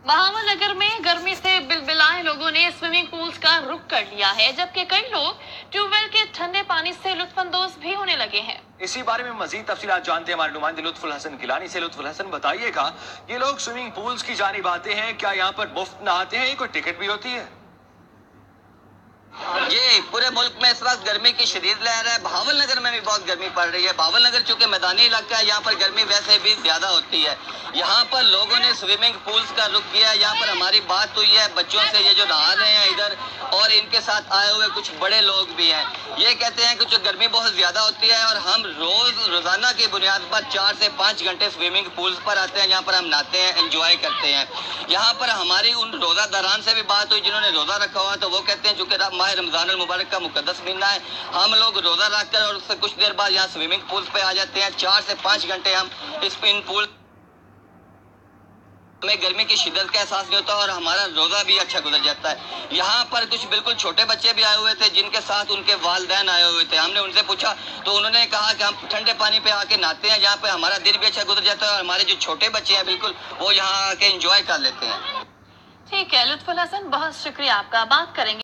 बहावल नगर में गर्मी से बिलबिलाए लोगों ने स्विमिंग पूल्स का रुख कर लिया है, जबकि कई लोग ट्यूबवेल के ठंडे पानी से लुत्फानंदोज भी होने लगे हैं। इसी बारे में मजीद तफसीलात जानते हैं हमारे नुमाइंदे लुत्फुल हसन गिलानी से। लुत्फुल हसन, बताइएगा, ये लोग स्विमिंग पूल्स की जानिब आते हैं, क्या यहाँ पर मुफ्त नहाते हैं, कोई टिकट भी होती है? ये पूरे मुल्क में इस वक्त गर्मी की शदीद लहर है। बहावल नगर में भी बहुत गर्मी पड़ रही है। बहावल नगर चूंकि मैदानी इलाका है, यहाँ पर गर्मी वैसे भी ज्यादा होती है। यहाँ पर लोगों ने स्विमिंग पूल्स का रुख किया है। यहाँ पर हमारी बात हुई है बच्चों से, ये जो नहा रहे हैं इधर, और इनके साथ आए हुए कुछ बड़े लोग भी हैं। ये कहते हैं कि जो गर्मी बहुत ज्यादा होती है और हम रोजाना की बुनियाद पर 4 से 5 घंटे स्विमिंग पूल्स पर आते हैं, यहाँ पर हम नहाते हैं, एंजॉय करते हैं। यहाँ पर हमारी उन रोजादारान से भी बात हुई जिन्होंने रोजा रखा हुआ, तो वो कहते हैं चूंकि माह रमजान अल मुबारक का मुकद्दस महीना है, हम लोग रोजा रख कर और उससे कुछ देर बाद यहाँ स्विमिंग पूल्स पे आ जाते हैं। 4 से 5 घंटे हम इस इन पूल में गर्मी की शिद्दत का एहसास नहीं होता और हमारा रोजा भी अच्छा गुजर जाता है। यहाँ पर कुछ बिल्कुल छोटे बच्चे भी आए हुए थे जिनके साथ उनके वालिदैन आए हुए थे। हमने उनसे पूछा तो उन्होंने कहा कि हम ठंडे पानी पे आके नहाते हैं, यहाँ पे हमारा दिन भी अच्छा गुजर जाता है और हमारे जो छोटे बच्चे हैं बिल्कुल वो यहाँ आके एंजॉय कर लेते हैं। ठीक है लुत्फुल हसन, बहुत शुक्रिया आपका। बात करेंगे